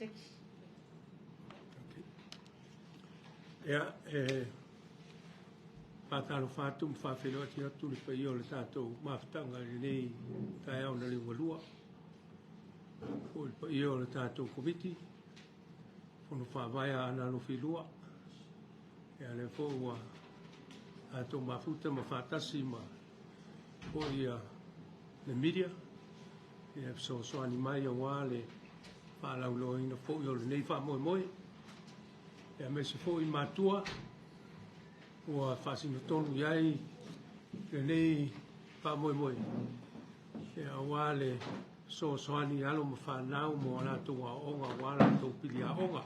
context. Ja, patalo fatu mfafelo ati atu le paio le tato maftanga le nei tai au na le walua. O le paio le tato komiti. Fono whawaya ana no filua. Ja le fōua tato mafuta mawhatasi ma o ia le media. Ja so soani mai o wale whalau lo ina fōi o le nei wha moe moe. Ja me se fōi matua. Ua whasino tonu iai le nei wha moe moe. Ja wale so soani alo ma whanau mo anato aoga wala to Pili aoga.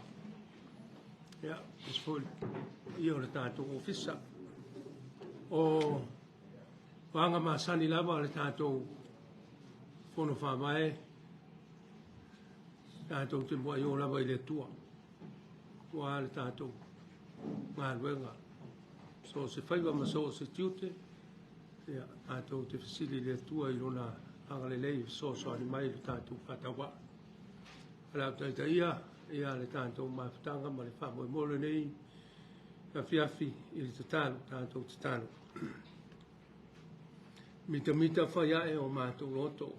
Ja, is fōi ia le tātou ofisa. O wanga masani lava le tātou fono whamae. Tātou te mua i o lava i le tua. Ua le tātou ngā ruenga. So se whaiwa ma so se tiute. Ia tātou te whisili le tua i rona angalelei so soani mai le tātou whatawa. Alau taita ia le tātou mawhitanga ma le whamoe mole nei. Ka whiawhi i le tatalo, tātou tatalo. Mita whaiae o mātou roto.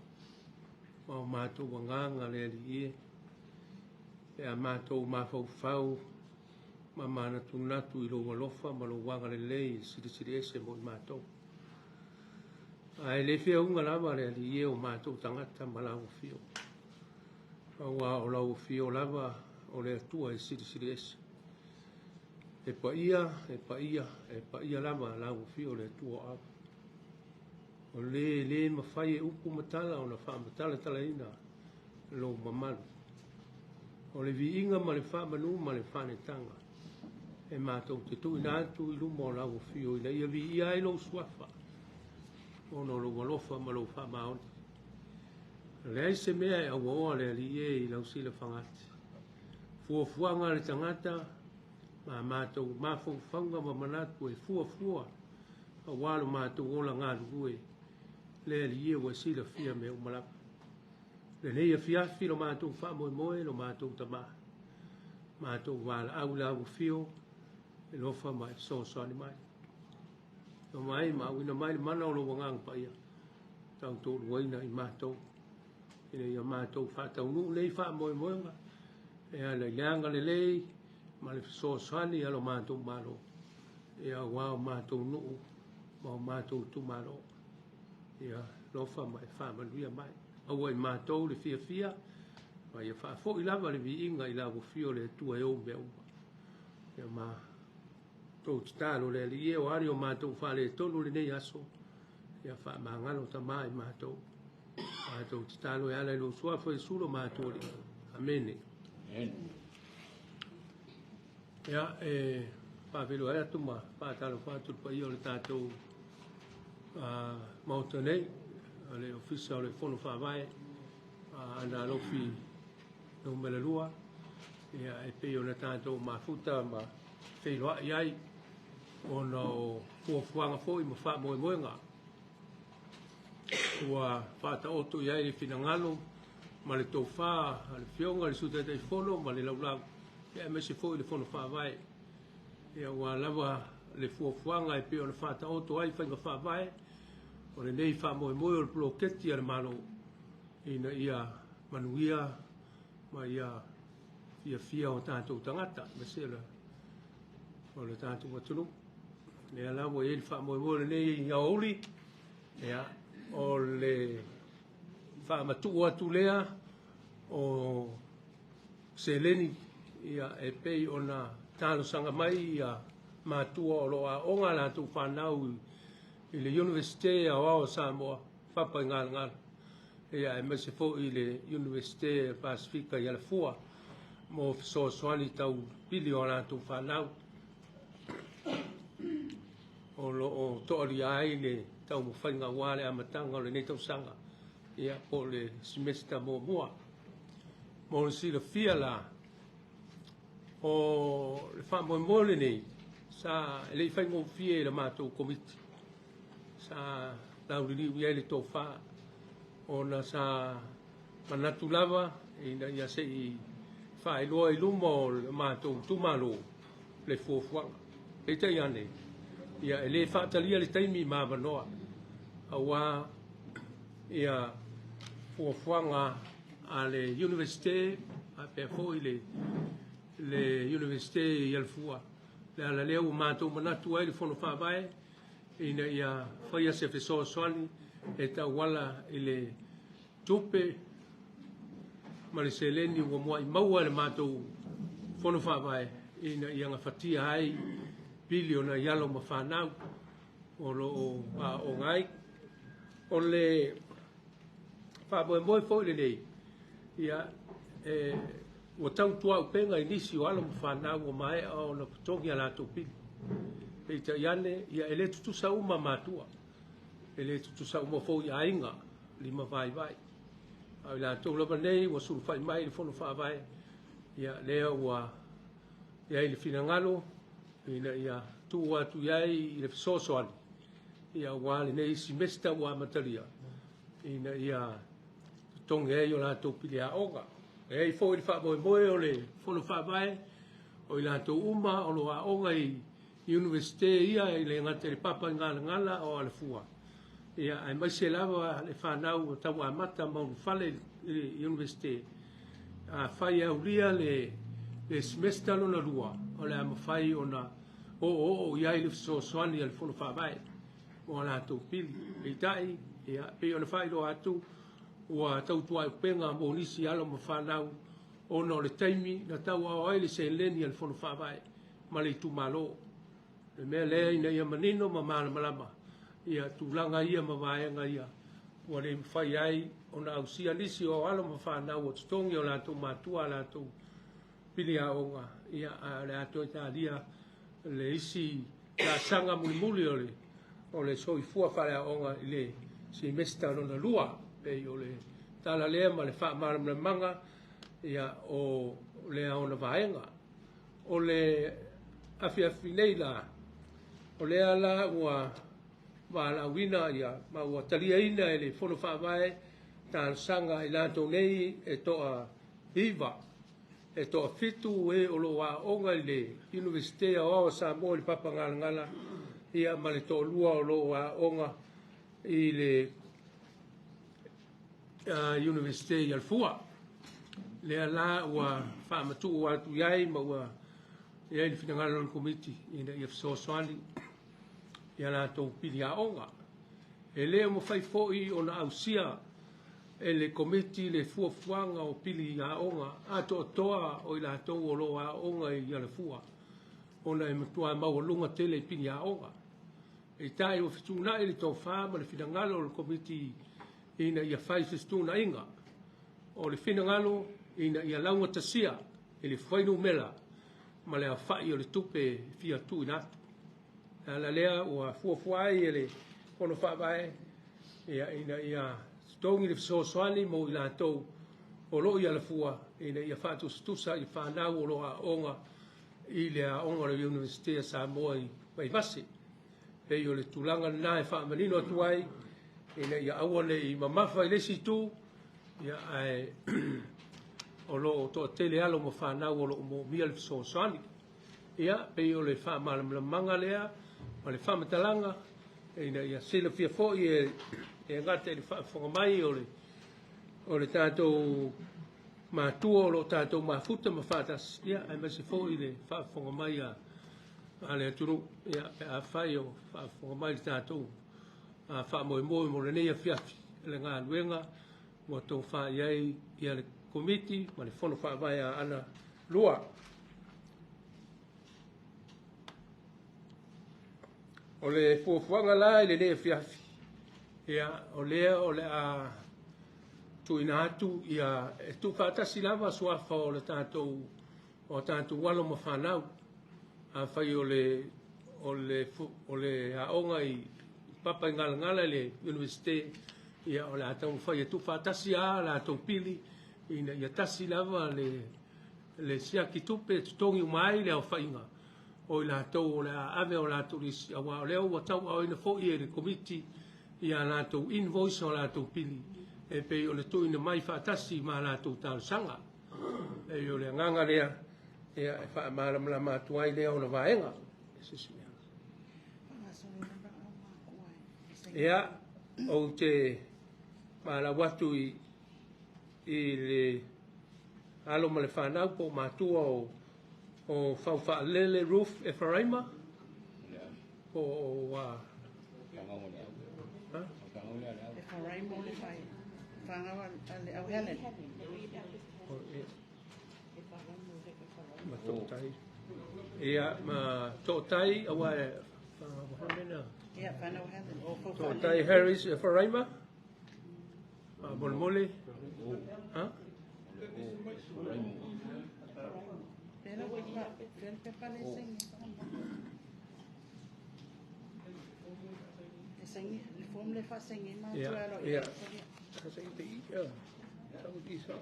O mātou wanganga le ali ie. E a mātou mawhau ma mana tunatu i roa lofa ma lo wanga le lei siri ese mo i mātou. Ai le whia unga lava le ali ie o mātou tangata ma lau fio. Aua o lau fio lava o le atua i siri ese. E pa ia lava lau fio le atua au. O le mafai e upu matala o na wha matala talaina lo mamalu. O le viinga ma le wha manu ma le whanetanga. E mātou te tui nātu i lumo o lau fio i la ia vi ia i lo suafa. O no lo walofa ma lo wha maoni. Le aise mea e awa oa le ali e i lau sila whangati. Fuafuanga le tangata ma mātou mafau whanga ma manatu e fuafua. A walo mātou ola ngā lukue. Le ali e wa sila fia me umalapa. Le neia fiafi lo mātou wha moe moe lo mātou tama. Mātou wala au lau fio e lofa mai so soani mai. No mai ma wina mai le mana o lo wangang pa ia. Tau tō ruaina i mātou. Ina ia mātou wha tau nuu lei wha moe moe nga. E a le leanga le lei ma le so soani alo mātou malo. E a wao mātou nuu ma o mātou tu malo. Ia lofa mai wha manuia mai. Aua i mātou le fia. Ma ia wha fo i lava le vi inga i lavo fio le tua e o mea ua. Ia ma tō titalo le ali e o ari o mātou wha le tonu le nei aso. Ia wha mangalo ta mai mātou. Mātou titalo e ala i lo suafo e sulo mātou li. Amene. Ia whawhelo e atu ma whātalo whātulu pa i o le tātou mauta nei. Le ofisa o le fono whawai. Ana lofi no melalua. Ia e pei o le tātou mafuta ma whailoa iai. O no fuafuanga fo i ma wha moe moe ngā. Ua whata oto iai le finangalo. Ma le tau wha, le fionga, le sutatei fono, ma le laulau. Ia me se fo i le fono whawai. Ia ua lava le fuafuanga e pei o le whata oto ai whainga whawai. O le nei wha moe moe o le ploketi a le malo. Ina ia manuia, ma ia fia o tātou tangata. Me se le, o le tātou matunu. Nea lawa e le wha moe moe le nei i aoli. Nea, o le wha matu atu lea, o se leni, ia e pei o na tālo sanga mai, ia mātua o loa onga lātou whanau i le Universite a Wao Samoa, papa i ngāla. Ia e mese fo i le Universite Pasifika i ala fua, mo so soani tau Pili o lātou whanau. O toari ai le tau mo whainga wale a matanga o le nei tau sanga. Ia po le semester mo mua. Mo le sila fia la. O le wha moe mole nei. Sa le whainga o fia e le mātou komiti. Sa lauriri uia le tō wha. O na sa manatu lava. Ina ia se i whaeloa I luma o le mātou tumalo le fuafuanga. E tei ane, ia e le whaatalia le taimi māmanoa, a wā ia fuafuanga a le universite, a pia fōi le universite I alfua. Le ala leo mātou manatu ai le whono whāwae, ina ia whaia se whesoa soani, e tau wala I le tupe, ma le seleni ua mua I maua le mātou whono whāwae, ina ia ngā whatia ai, Pili o na ialo ma Fanau, o lo o ngai, o le whaboe moe fōi le nei, ia ua tau tua upenga I nisi o alo ma Fanau o mai o na putongi ala tō Pili. E ta iane, ia ele tutusa uma mātua, ele tutusa uma fōi ainga, lima vai vai. Au la tō lapa nei, ua suru whai mai le whono whaavai, ia lea ua, ia I le finangalo, ina ia tu atu iai I le fisosoani, ia wale nei semester ua mataria, ina ia tonge ei o la tō Pili aoga. E fōi le whaamoe moe o le whono whaavai, o I la tō uma o lo aoga I universite ia I le ngate le papa ngala ngala o ale fua. Ia ai mai se lava le whanau o tau amata maunu whale I universite. A whai au lia le semester lona rua, o le mafai o na o iai le fisosoani ale whono whaavai, o la tō Pili. E tai, ia pe o le whai lo atu, ua tau tua upenga mo nisi alo ma whanau, o no le taimi na tau au ai le se leni ale whono whaavai, ma le itumalo. Le mea lea ina ia manino ma mana malama, ia tūlanga ia ma vaenga ia, ua le mwhai ai, o na ausia nisi o alo ma whanau o tutongi o lato matua lato Pili aoga, ia le ato Italia, le isi la sanga muli o le soifua whare aoga I le semester lona lua, pe o le tala lea ma le wha mara manga, ia o le aona vaenga, o le afiafi nei la, o le ala ua wālauina ia, ma ua talia ina e le whono whaavae, tāna sanga I lātou nei e toa hiva, e toa fitu e o lo aoga I le universite o Samoa I le papa ngala ia ma le toa lua o lo aoga I le universite I alfua. Le ala ua whaamatu atu iai ma ua iai le finangala lona komiti ina ia fisosoani ia lātou Pili aoga. E lea mo whai fōi o na ausia e le komiti le fuafuanga o Pili aoga ato toa o I lātou o lo aoga I alfua. Ona e matua maua lunga tele I Pili aoga. E tai o fituna le tō wha ma le finangalo o le komiti ina ia whai fituna inga. O le finangalo ina ia launga tasia e le whainu mela ma le a whai o le tupe fia tu inatu. La lea ua fuafuai e le kono whaavae ina ia stongi le fisosoani mo I lātou o lo I alafua ina ia whātu stusa I whanau o lo aonga I le aonga le Universite Samoa I Waivasi. Pei o le tūlanga nā e whaamanino atuai ina ia aua le I mafai le situ ia ai o lo to tele alo mo whanau o lo mo mia le fisosoani. Ia pei o le whaamalamanga lea ma le whamatalanga ina ia sila fia fōi e ngate le whaafongomai o le tātou mātua o lo tātou mafuta ma whātas ia ai masi fōi le whaafongomai a le aturu ia a whai o whaafongomai le tātou a whaamoe mo le neia fiafi le ngā luenga mo tō wha iai ia le komiti ma le whono whaavai a Aana lua. O le fuafuanga la I le neia fiafi ia o le a tuina atu ia e tu whaatasi lava suafa o le tātou walo ma whanau a whai o le aonga I papa ngala le universite ia o le atau whai e tu whaatasi a la tau Pili ina ia tasi lava le siaki tupe tutongi umai le au whainga o I lātou o le ave o lātou risi awa o leo wa tau au ina fōi e le komiti ia lātou invoice o lātou Pili e pei o le tuina mai whaatasi ma lātou tāu sanga e yo le nganga lea e fa mala mala matuai lea ona vaenga ia o te mala watu i le alo ma le whanau po matua o whauwha lele roof e wharaima o wa e wharaima o le whai whangawa le au helen ma tōtai ia ma tōtai awa e whangamena ia Fanau Helen o tōtai Harris e wharaima mole mole ha pera o ipa pera pepa le sengi le sengi le fom le fa sengi ma tuelo ia ka sengi te ia tau ki sa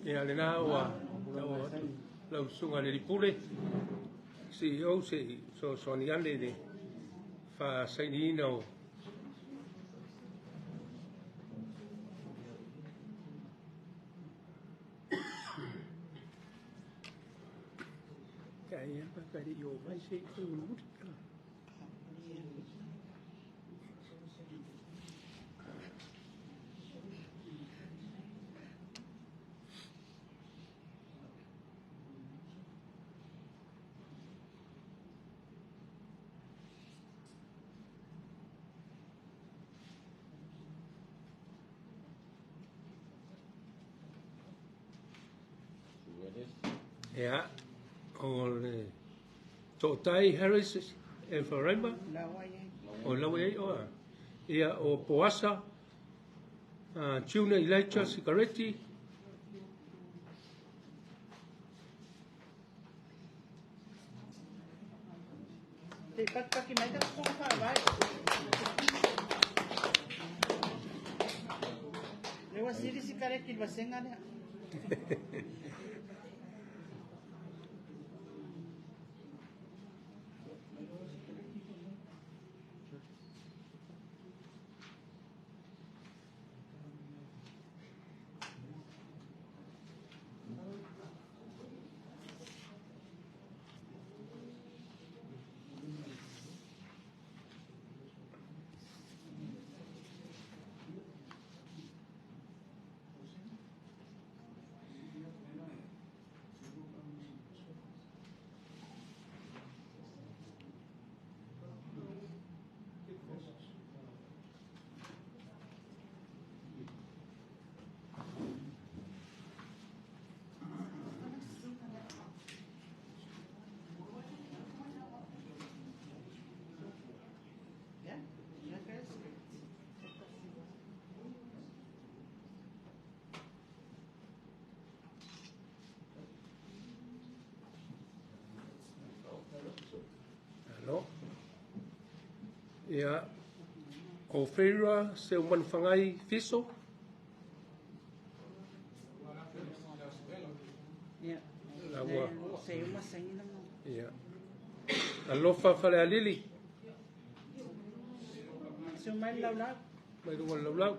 ia le nā wa lau sunga le ripule si o se so soni ane le fa Sainiga o kaya pa kaya yo mai se ko mutka ia o le tōtai Harris e wharaima o lawa ei oa ia o poasa tuna Elijah Sigaretti te pakpaki mai te kong whawai lewa siri Sigaretti wa senga lea ia o whera se umanu whangai fiso ia lawa se uma sengi na mo ia alofa whare a lili se umai lau lau mai runga laulau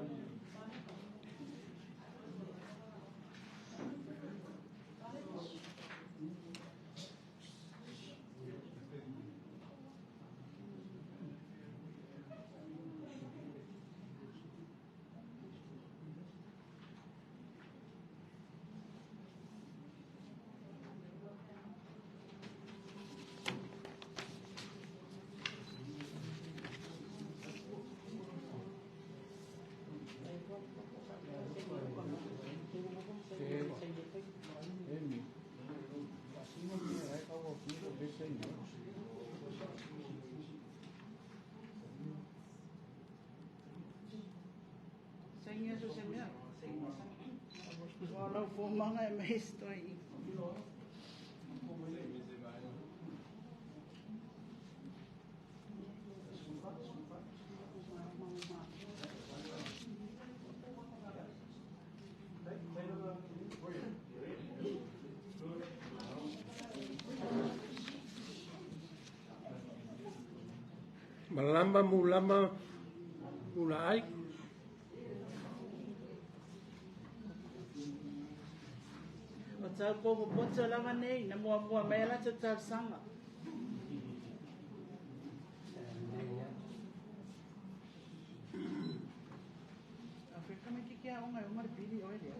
sengi aso se mea walau fomanga e mei stoi malama mulama lula ai. O tau kōko poto langa nei, na mua mai ala te tau sanga. Afrika me kiki a onga e umare pili oe rea.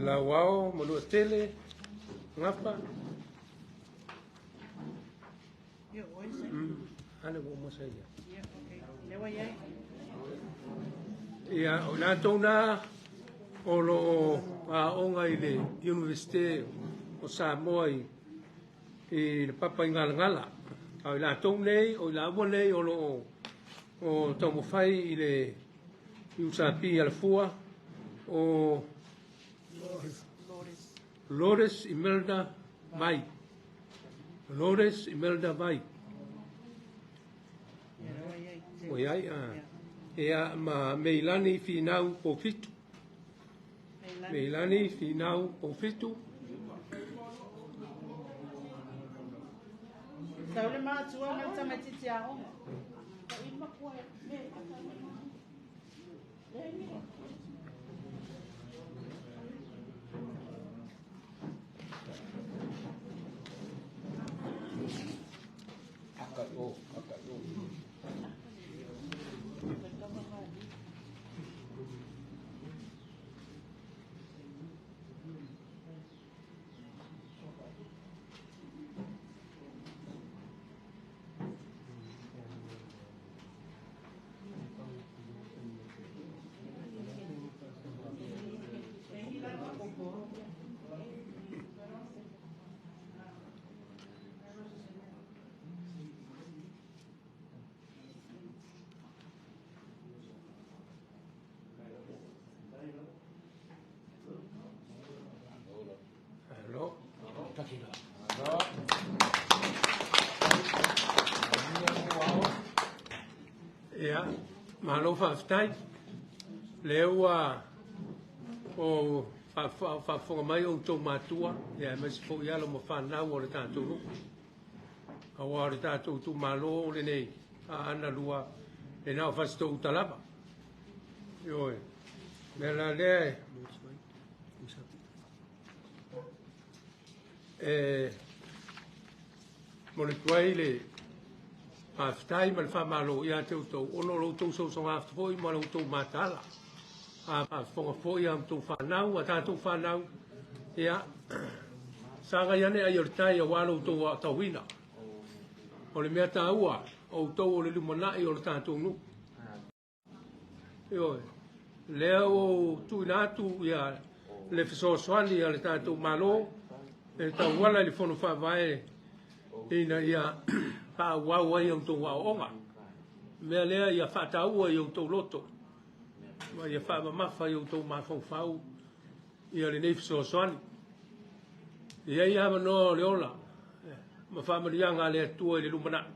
La wao mo lo tele ngapa Yo, oi se. ana go mo sai Yeah, okay. Lewa yai. ya ona tona o lo a onga i le university o Samoa i le papa ngala ai la tong nei o la mo nei o lo o to mo fai i le usapi al fua o Lores Imelda Vai. Lores Imelda Vai. O iai a ma meilani finau po fitu. Meilani finau po fitu. Taule maa tua mai tamatiti a onga. Ka ima kua me Ja, maar over aftijd. Leeuwa o fa mai o tomatua. Ja, maar se fo yalo mo Fanau o le tātou. Awa le tātou tu malo le nei. Aana lua e nao fasto utalaba. Yo. Mela le mo le tuai le aftai mal fa malo ia te to ono lo to so after foi malo to matala a fo ia to Fanau ata to Fanau ia sanga yane ai ortai wa lo to totogiina o le mea taua o to o le limona i o le tātou nu yo leo tu natu ia le fiso swali ia le tātou malo e tau wala le fono fa vai ina ia pa wa ia to wa onga me lea ia fa tau ia to loto ma ia fa mafai ia to mafau ia le nei fiso swali ia no le ola ma fa marianga le tu le lumana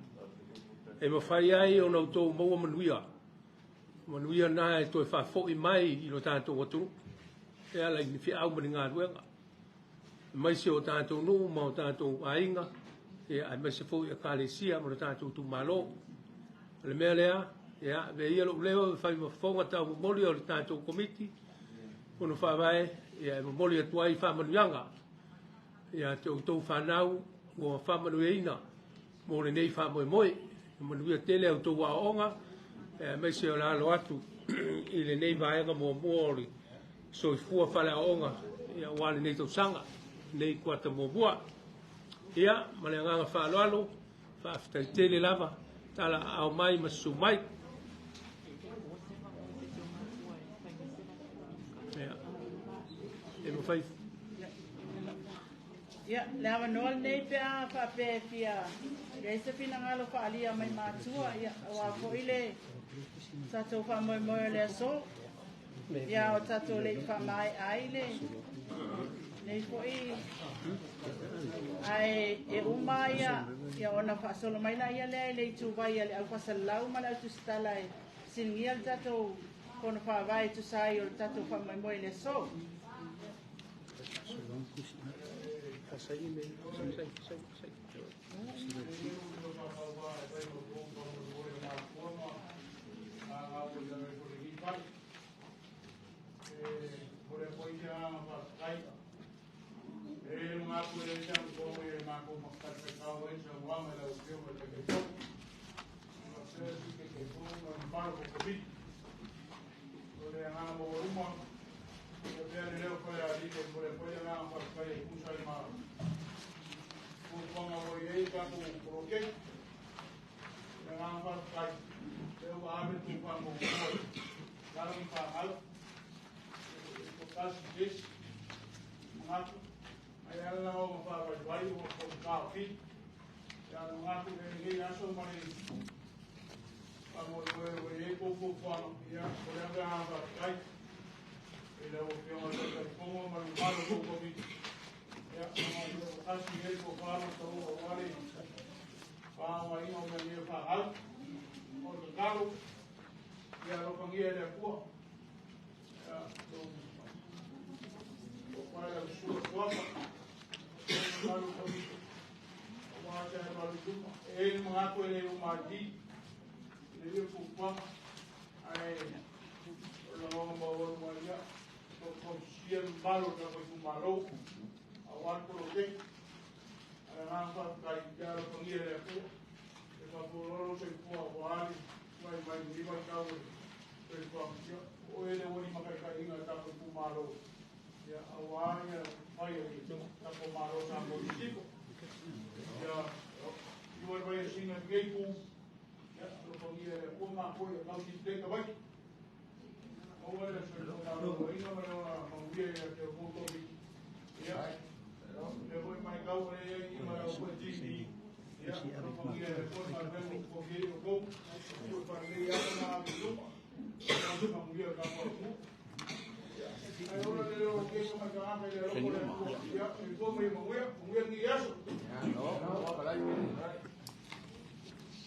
e mafai ai o no to mo manuia na e to fa fo i mai i lo tātou atu e ala i fi au maringa ruenga mai se o tātou nu ma o tātou ainga e ai mai se fo i kalesia mo tātou tu malo le mea lea ia ve ia lo leo fai mo fonga tau moli o tātou komiti ono fa vai ia mo moli atu ai fa manuanga ia te o tau Fanau o fa manueina mo le nei fa moe manuia tele o tau aonga mai se o la lo atu I le nei vaenga mua ori so I fua Fanau Aoga ia wale nei tausanga nei kuata mua ia ma le nganga whaaloalo whaaftaitele lava tala au mai ma su mai ia e mafai ia le ama noa nei pea whape fia reisa pina ngalo whaalia mai mātua ia wa ko ile tatou whamoe le aso ia o tatou le whamai aile nei ko I ai e uma ia ona whaasolo mai la ia lea le tu vai ia le au pasalau ma le au tu stala e singia le tatou kono whaavai tu sai o tatou whamoe le aso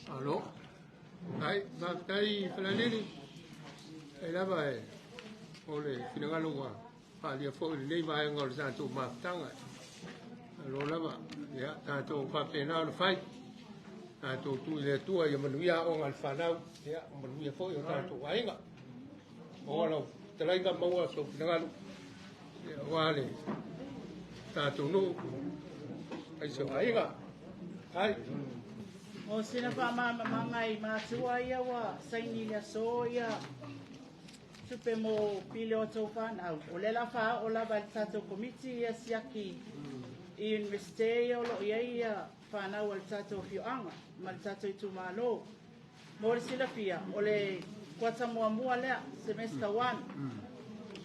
Alo, ai, makai falalili, ai lava e, ole finangaloa, palia fo nei vai ngor santo maftanga, alo lava, ya tanto papena no fai, tanto tu le tua ya manuia o ngal Fanau, ya manuia fo yo tanto wainga, o lo telainga maua so finangalo, ya wale, tanto no, ai so wainga, ai. o sina pa mangai mātua ia wa Sainiga so ia supe mo Pili o tau Fanau o le la wha o la tatou komiti ia siaki I universite o lo ia Fanau al tatou fioanga ma le tatou itumalo mo le sila pia o le kuata mua lea semester 1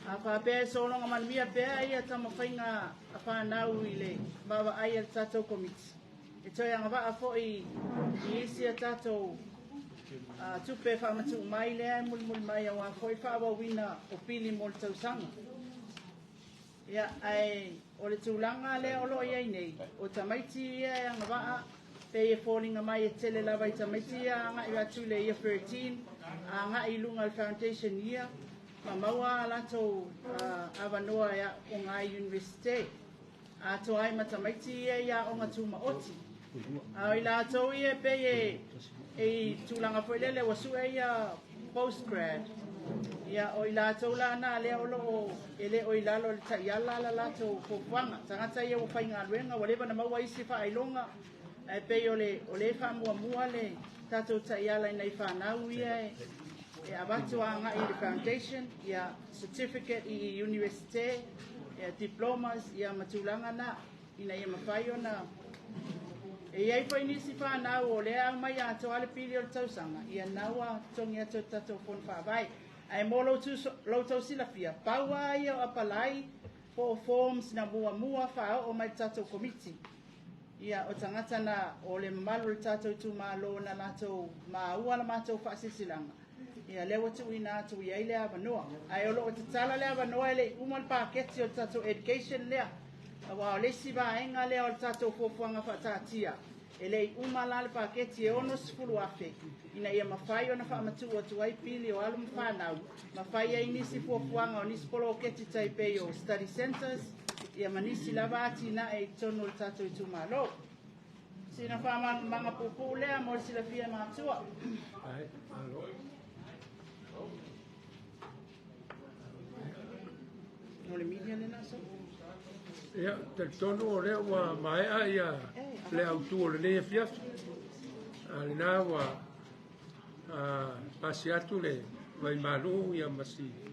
a whapea so longa manmia pea ia tamawhainga a Fanau I le mawa ai al tatou komiti e toi anga waa fo I isi a tatou tupe whamatu mai lea mul mai a wā fo I whaawawina o Pili mo le tausanga. Ia ai o le tūlanga lea o loa iei nei o tamaiti ia anga waa pe e fōlinga mai e tele lava I tamaiti ia anga I atu le ia 13 anga I lunga le foundation ia ma maua lato awanoa ia o ngai universite a to ai matamaiti ia o ngā tūma oti. I la tau ia pe e tūlanga whailele wasu ia postgrad. Ia o I la tau la na lea o loo ele o I lalo le tai ala la lato fōwhanga. Tangata ia o whai ngā ruenga wa lewa na maua isi wha ailonga. Pe o le wha mua le tatou tai ala I nei Fanau ia e avatuanga i le foundation ia certificate i universite ia diplomas ia matulanga na ina ia mafai ona e iai pa inisi whanau o lea mai ato ale pili o le tausanga ia naua tongi ato tato fon whawai ai mo loutou silafia paua ia o apalai po forms na mua whao o mai tato komiti ia o tangata na o le malu le tato itumalo na lato maua la mato whaasisilanga ia lewa tu ina atu iai lea wanoa ai olo o tatala lea wanoa ele umal paketi o tato education lea wa lesi ba enga le o tato fofuanga fatatia ele umala le paketi e ono sfulu afe ina ia mafai ona fa matu o tu ai pili o alum Fanau mafai ai nisi fofuanga o nisi polo keti taipei o study centers ia manisi lavati na e tono le tato itumalo sina fa manga pupu lea mo sila fia matua ai alo no le media le naso ia te tono o lea wa mai a ia le autu o le ne fiafi ale na wa pasi atu le vai malu ia masi